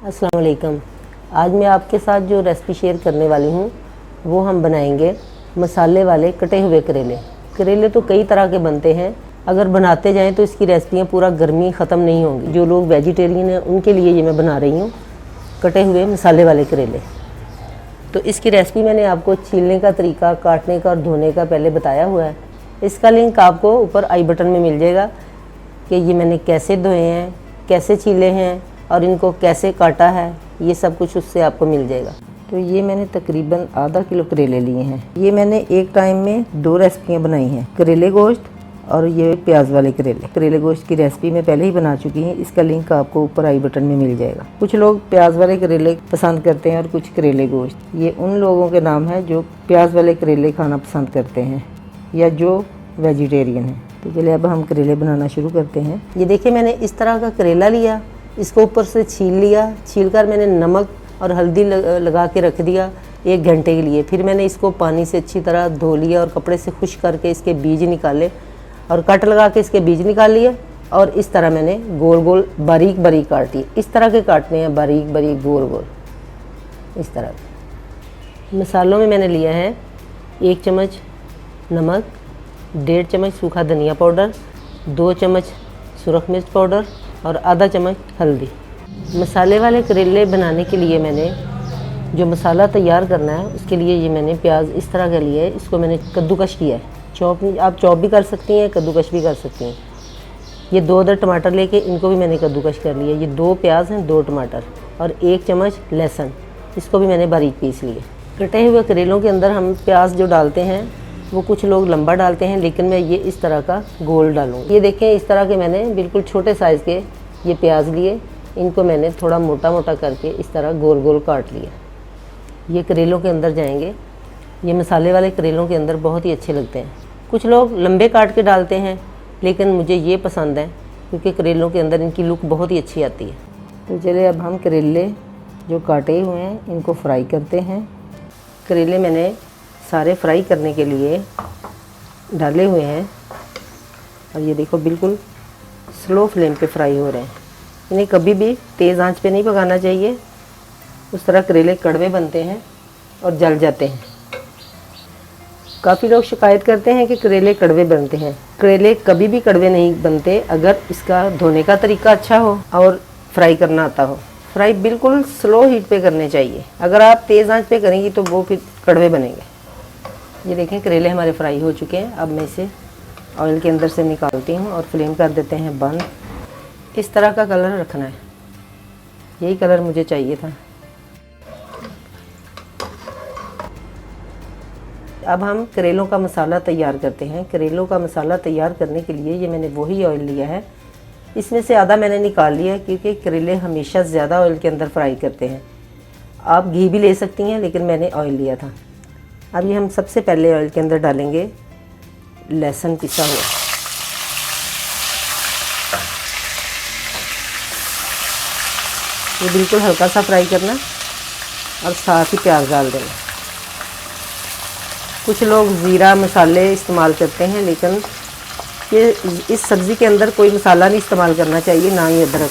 अस्सलाम वालेकुम। आज मैं आपके साथ जो रेसिपी शेयर करने वाली हूँ वो हम बनाएंगे मसाले वाले कटे हुए करेले। करेले तो कई तरह के बनते हैं, अगर बनाते जाएं तो इसकी रेसिपियाँ पूरा गर्मी ख़त्म नहीं होंगी। जो लोग वेजिटेरियन हैं उनके लिए ये मैं बना रही हूँ कटे हुए मसाले वाले करेले। तो इसकी रेसिपी मैंने आपको छीलने का तरीका, काटने का और धोने का पहले बताया हुआ है। इसका लिंक आपको ऊपर आई बटन में मिल जाएगा कि ये मैंने कैसे धोए हैं, कैसे छीले हैं और इनको कैसे काटा है, ये सब कुछ उससे आपको मिल जाएगा। तो ये मैंने तकरीबन आधा किलो करेले लिए हैं। ये मैंने एक टाइम में 2 रेसिपियाँ बनाई हैं, करेले गोश्त और ये प्याज वाले करेले। करेले गोश्त की रेसिपी मैं पहले ही बना चुकी हूँ, इसका लिंक आपको ऊपर आई बटन में मिल जाएगा। कुछ लोग प्याज वाले करेले पसंद करते हैं और कुछ करेले गोश्त। ये उन लोगों के नाम है जो प्याज वाले करेले खाना पसंद करते हैं या जो वेजिटेरियन है। तो चलिए अब हम करेले बनाना शुरू करते हैं। ये देखिए मैंने इस तरह का करेला लिया, इसको ऊपर से छील लिया। छीलकर मैंने नमक और हल्दी लगा के रख दिया 1 घंटे के लिए। फिर मैंने इसको पानी से अच्छी तरह धो लिया और कपड़े से खुश्क करके इसके बीज निकाले और कट लगा के इसके बीज निकाल लिए। और इस तरह मैंने गोल गोल बारीक बारीक काट लिए। इस तरह के काटने हैं, बारीक बारीक गोल गोल इस तरह। मसालों में मैंने लिया है 1 चम्मच नमक, 1.5 चम्मच सूखा धनिया पाउडर, 2 चम्मच सुरख मिर्च पाउडर और आधा चम्मच हल्दी। मसाले वाले करेले बनाने के लिए मैंने जो मसाला तैयार करना है उसके लिए ये मैंने प्याज इस तरह का लिया है। इसको मैंने कद्दूकश किया है। आप चॉप भी कर सकती हैं, कद्दूकश भी कर सकती हैं। ये 2 अदर टमाटर लेके इनको भी मैंने कद्दूकश कर लिया। ये 2 प्याज हैं, 2 टमाटर और 1 चम्मच लहसुन, इसको भी मैंने बारीक पीस लिया। कटे हुए करेलों के अंदर हम प्याज जो डालते हैं वो कुछ लोग लंबा डालते हैं, लेकिन मैं ये इस तरह का गोल डालूँगी। ये देखें इस तरह के मैंने बिल्कुल छोटे साइज़ के ये प्याज लिए, इनको मैंने थोड़ा मोटा मोटा करके इस तरह गोल गोल काट लिया। ये करेलों के अंदर जाएंगे। ये मसाले वाले करेलों के अंदर बहुत ही अच्छे लगते हैं। कुछ लोग लंबे काट के डालते हैं, लेकिन मुझे ये पसंद है क्योंकि करेलों के अंदर इनकी लुक बहुत ही अच्छी आती है। तो चलिए अब हम करेले जो काटे हुए हैं इनको फ्राई करते हैं। करेले मैंने सारे फ्राई करने के लिए डाले हुए हैं और ये देखो बिल्कुल स्लो फ्लेम पे फ्राई हो रहे हैं। इन्हें कभी भी तेज़ आंच पे नहीं पकाना चाहिए, उस तरह करेले कड़वे बनते हैं और जल जाते हैं। काफ़ी लोग शिकायत करते हैं कि करेले कड़वे बनते हैं। करेले कभी भी कड़वे नहीं बनते अगर इसका धोने का तरीका अच्छा हो और फ्राई करना आता हो। फ्राई बिल्कुल स्लो हीट पे करने चाहिए। अगर आप तेज़ आंच पे करेंगी तो वो फिर कड़वे बनेंगे। ये देखें करेले हमारे फ्राई हो चुके हैं। अब मैं इसे ऑयल के अंदर से निकालती हूँ और फ्लेम कर देते हैं बंद। इस तरह का कलर रखना है, यही कलर मुझे चाहिए था। अब हम करेलों का मसाला तैयार करते हैं। करेलों का मसाला तैयार करने के लिए ये मैंने वही ऑयल लिया है। इसमें से आधा मैंने निकाल लिया है क्योंकि करेले हमेशा ज़्यादा ऑयल के अंदर फ्राई करते हैं। आप घी भी ले सकती हैं, लेकिन मैंने ऑयल लिया था। अब ये हम सबसे पहले ऑयल के अंदर डालेंगे लहसुन पिसा हुआ। ये बिल्कुल हल्का सा फ्राई करना और साथ ही प्याज डाल देना। कुछ लोग ज़ीरा मसाले इस्तेमाल करते हैं, लेकिन ये इस सब्ज़ी के अंदर कोई मसाला नहीं इस्तेमाल करना चाहिए, ना ही अदरक।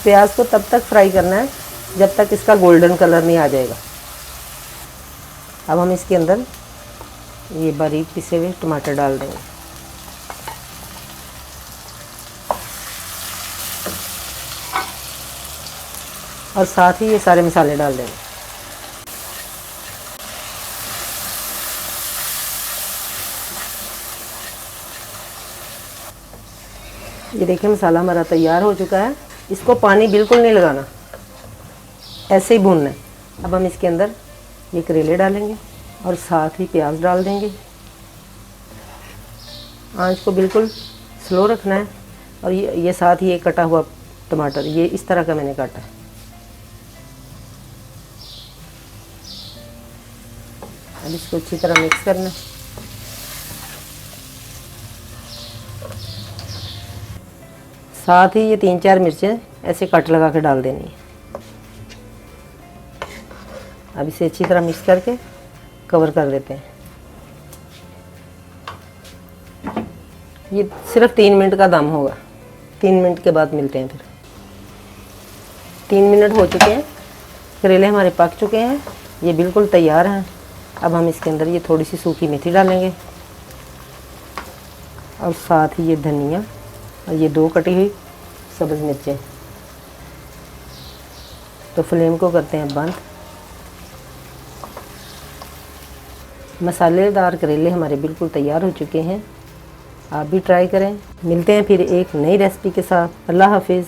प्याज को तब तक फ्राई करना है जब तक इसका गोल्डन कलर नहीं आ जाएगा। अब हम इसके अंदर ये बारीक पिसे हुए टमाटर डाल देंगे। और साथ ही ये सारे मसाले डाल देंगे। ये देखिए मसाला हमारा तैयार हो चुका है। इसको पानी बिल्कुल नहीं लगाना, ऐसे ही भूनना है। अब हम इसके अंदर ये करेले डालेंगे और साथ ही प्याज डाल देंगे। आंच को बिल्कुल स्लो रखना है। और ये साथ ही ये कटा हुआ टमाटर, ये इस तरह का मैंने काटा है। अब इसको अच्छी तरह मिक्स करना है। साथ ही ये 3-4 मिर्चें ऐसे कट लगा के डाल देनी है। अब इसे अच्छी तरह मिक्स करके कवर कर देते हैं। ये सिर्फ 3 मिनट का दम होगा। 3 मिनट के बाद मिलते हैं फिर। 3 मिनट हो चुके हैं, करेले हमारे पक चुके हैं, ये बिल्कुल तैयार हैं। अब हम इसके अंदर ये थोड़ी सी सूखी मेथी डालेंगे और साथ ही ये धनिया और ये 2 कटी हुई सब्ज़ मिर्चें। तो फ्लेम को करते हैं बंद। मसालेदार करेले हमारे बिल्कुल तैयार हो चुके हैं, आप भी ट्राई करें। मिलते हैं फिर एक नई रेसिपी के साथ। अल्लाह हाफिज़।